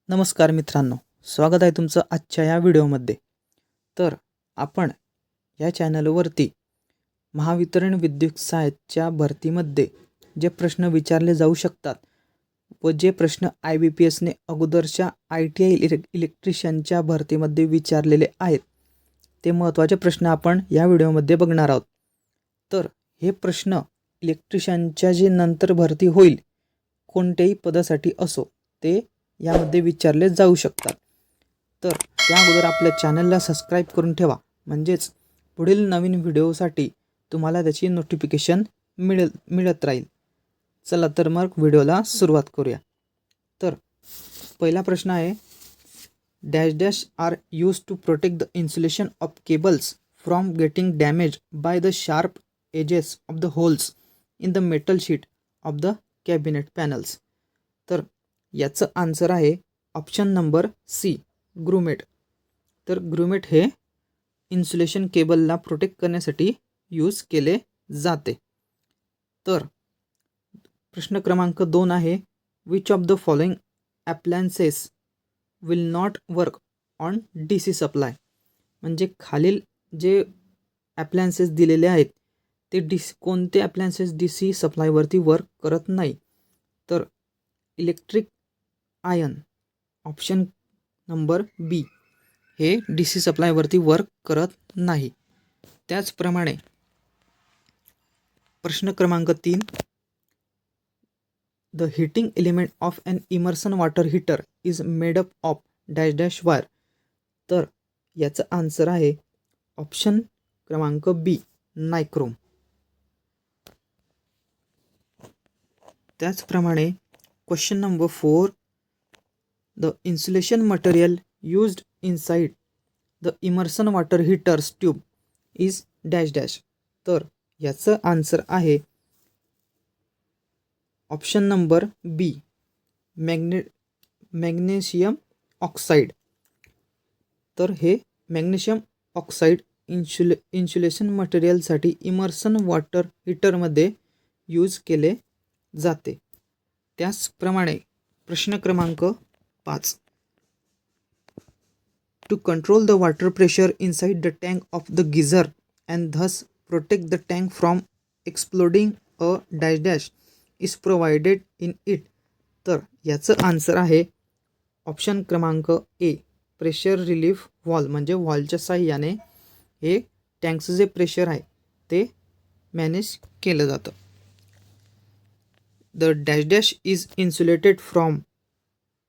नमस्कार मित्रांनो, स्वागत आहे तुमचं आजच्या या व्हिडिओमध्ये. तर आपण या चॅनलवरती महावितरण विद्युत सहाय्यकच्या भरतीमध्ये जे प्रश्न विचारले जाऊ शकतात व जे प्रश्न IBPSने अगोदरच्या ITI इलेक्ट्रिशियनच्या भरतीमध्ये विचारलेले आहेत, ते महत्त्वाचे प्रश्न आपण या व्हिडिओमध्ये बघणार आहोत. तर हे प्रश्न इलेक्ट्रिशियनच्या जे नंतर भरती होईल कोणत्याही पदासाठी असो ते यामध्ये विचारले जाऊ शकतात. तर त्या अगोदर आपल्या चॅनलला सबस्क्राईब करून ठेवा, म्हणजेच पुढील नवीन व्हिडिओसाठी तुम्हाला त्याची नोटिफिकेशन मिळत राहील. चला तर मग व्हिडिओला सुरुवात करूया. तर पहिला प्रश्न आहे, dash dash are use to protect the insulation of cables from getting damage by the sharp edges of the holes in the metal sheet of the cabinet panels. तर याचं आन्सर आहे ऑप्शन नंबर सी, ग्रुमेट. तर grommet हे insulation केबलला protect करण्यासाठी use केले जाते. तर प्रश्न क्रमांक 2 आहे, which of the following appliances will not work on DC supply. म्हणजे खालील जे ॲप्लायन्सेस दिलेले आहेत ते कोणते ॲप्लायन्सेस DC सप्लायवरती वर्क करत नाही. तर इलेक्ट्रिक आयन ऑप्शन नंबर बी हे DC सप्लायवरती वर्क करत नाही. त्याचप्रमाणे प्रश्न क्रमांक 3, the heating element of an immersion water heater is made up of dash dash wire. तर याचं आन्सर आहे ऑप्शन क्रमांक बी, नायक्रोम. त्याचप्रमाणे question number 4, the insulation material used inside the immersion water heaters tube is dash dash. तर याचं answer आहे option number B, magnesium oxide. तर हे मॅग्नेशियम ऑक्साईड इन्सुलेशन मटेरियलसाठी इमर्सन वॉटर हीटरमध्ये यूज केले जाते. त्याचप्रमाणे प्रश्न क्रमांक 5, to control the water pressure inside the tank of the geyser and Dhas protect the tank from exploding a dash dash is provided in it. तर याचं आन्सर आहे ऑप्शन क्रमांक ए, प्रेशर रिलीफ व्हॉल्व. म्हणजे व्हॉल्वच्या साह्याने हे टँकचं जे प्रेशर आहे ते मॅनेज केलं जातं. The dash dash is insulated from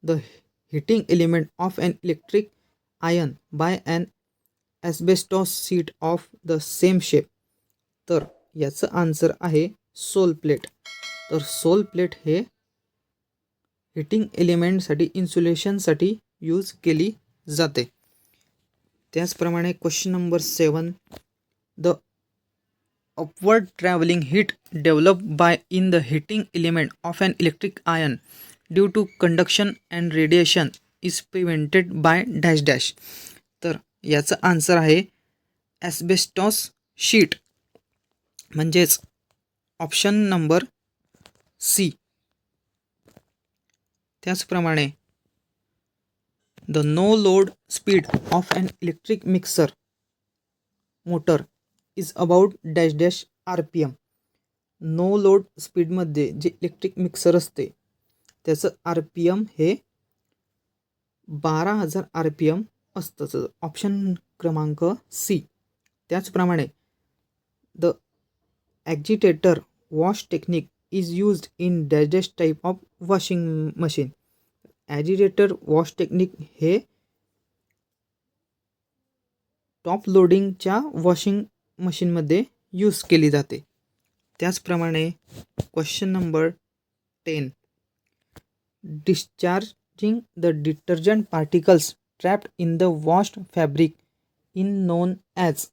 the heating element of an electric iron by an asbestos sheet of the same shape. तर याचं आन्सर आहे सोल प्लेट. तर सोल प्लेट हे हीटिंग एलिमेंटसाठी इन्सुलेशनसाठी यूज केली जाते. त्याचप्रमाणे question number 7, the upward travelling heat develop by in the heating element of an electric iron due to conduction and radiation is prevented by dash dash. तर याचं answer आहे asbestos sheet, म्हणजेच option number C. त्याचप्रमाणे the no load speed of an electric mixer motor is about dash dash RPM. No load स्पीडमध्ये जे electric mixer असते त्याचं RPM हे 12,000 RPM असतं. ऑप्शन क्रमांक सी. त्याचप्रमाणे the agitator wash technique is used in dash dash type of washing machine. Agitator wash technique हे top लोडिंगच्या वॉशिंग मशीनमध्ये यूज केली जाते. त्याचप्रमाणे question number 10, discharging the detergent particles trapped in the washed fabric in known as.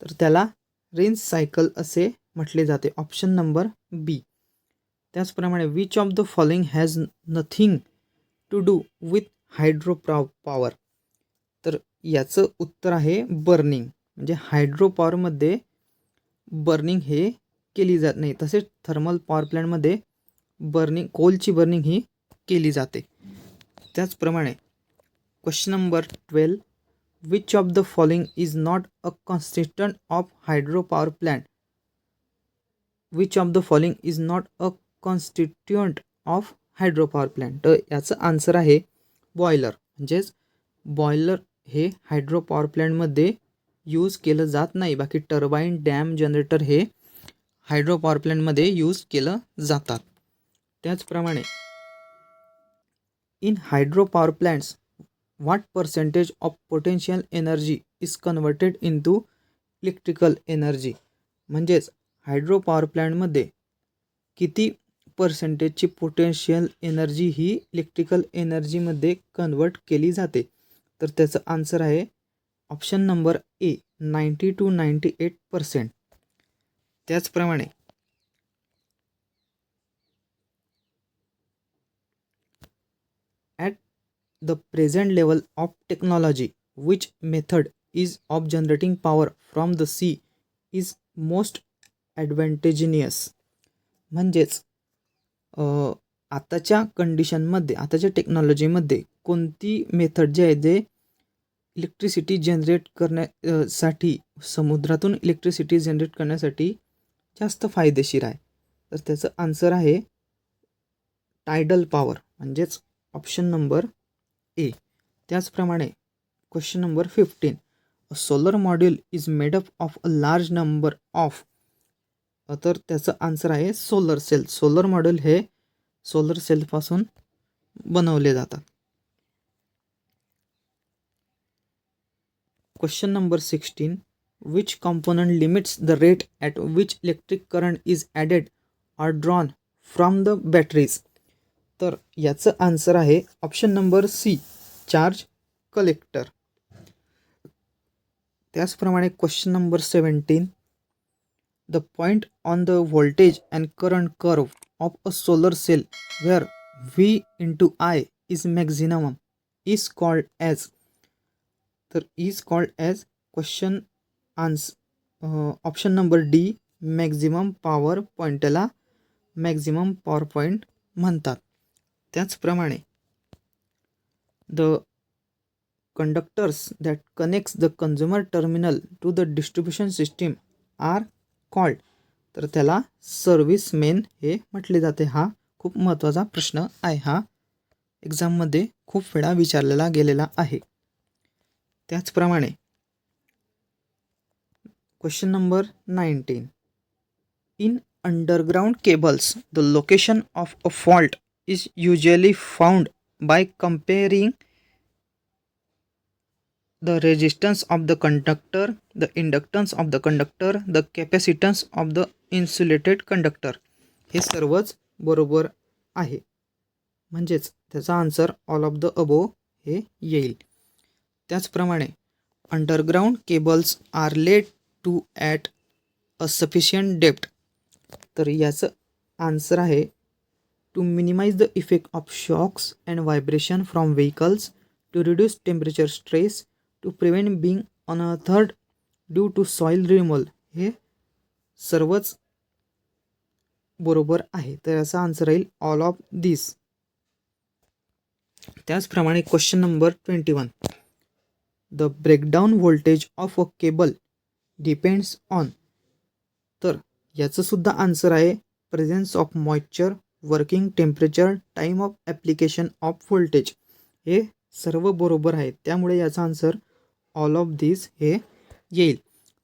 तर त्याला rinse cycle असे म्हटले जाते. Option number B. त्याचप्रमाणे which of the following has nothing to do with hydro power. तर याचं उत्तर आहे बर्निंग. म्हणजे हायड्रो पॉवरमध्ये बर्निंग हे केली जात नाही. तसेच थर्मल पॉवर प्लॅन्टमध्ये बर्निंग, कोलची बर्निंग ही केली जाते. त्याचप्रमाणे question number 12, which of the following is not a constituent of hydro power plant. Which of the following is not a constituent of hydro power plant. तर याचं आन्सर आहे boiler. म्हणजेच boiler हे hydro power प्लांटमध्ये use केलं जात नाही. बाकी टर्बाईन, डॅम, जनरेटर हे हायड्रो पॉवर प्लांटमध्ये यूज केलं जातात. त्याचप्रमाणे in hydro power plants what percentage of potential energy is converted into electrical energy. म्हणजेच हायड्रो पॉवर प्लांटमध्ये किती पर्सेंटेजची पोटेन्शियल एनर्जी ही इलेक्ट्रिकल एनर्जीमध्ये कन्वर्ट केली जाते. तर त्याचं आन्सर आहे ऑप्शन नंबर ए, 90 to 98%. त्याचप्रमाणे at the present level of technology which method is of generating power from the sea is most advantageous. म्हणजेच आताच्या कंडिशनमध्ये, आताच्या टेक्नॉलॉजीमध्ये कोणती मेथड जे आहे जे इलेक्ट्रिसिटी जनरेट करण्यासाठी, समुद्रातून इलेक्ट्रिसिटी जनरेट करण्यासाठी जास्त फायदेशीर आहे. तर त्याचं आन्सर आहे टायडल पॉवर, म्हणजेच ऑप्शन नंबर ए. त्याचप्रमाणे question number 15, a solar module is made up of a large number of. तर त्याचं आन्सर आहे सोलर सेल. सोलर मॉड्यूल हे सोलर सेलपासून बनवले जातात. Question number 16, which component limits the rate at which electric current is added or drawn from the batteries. तर याचं answer आहे option number C, charge collector. त्याचप्रमाणे question number 17, the point on the voltage and current curve of a solar cell where V into I is maximum is called as. तर is called as question option number D, maximum power point. याला maximum power point म्हणतात. त्याचप्रमाणे the conductors that connects the consumer terminal to the distribution system are called. तर त्याला सर्व्हिसमेन हे म्हटले जाते. हा खूप महत्त्वाचा प्रश्न आहे. हा एक्झाममध्ये खूप वेळा विचारलेला गेलेला आहे. त्याचप्रमाणे question number 19, in underground cables the location of a fault is usually found by comparing the resistance of the conductor, the inductance of the conductor, the capacitance of the insulated conductor. हे सर्वच बरोबर आहे. म्हणजेच त्याचा answer all of the above हे येईल. त्याचप्रमाणे underground cables are laid to at a sufficient depth. तर याचं आन्सर आहे to minimize the effect of shocks and vibration from vehicles, to reduce temperature stress, to prevent being unearthed due to soil removal. हे सर्वच बरोबर आहे. तर याचा answer राहील ऑल ऑफ दिस. त्याचप्रमाणे question number 21, the breakdown voltage of a cable depends on. तर याचं सुद्धा आन्सर आहे presence of moisture, working temperature, time of application off voltage. हे सर्व बरोबर आहे. त्यामुळे याचा आन्सर ऑल ऑफ दिस हे येईल.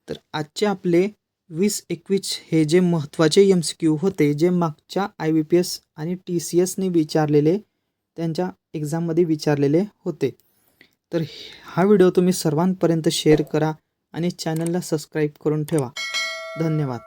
तर आजचे आपले 20-21 हे जे महत्त्वाचे MCQ होते, जे मागच्या IBPS आणि TCSने विचारलेले, त्यांच्या एक्झाममध्ये विचारलेले होते. तर हा व्हिडिओ तुम्ही सर्वांपर्यंत शेअर करा आणि चॅनलला सबस्क्राईब करून ठेवा. धन्यवाद.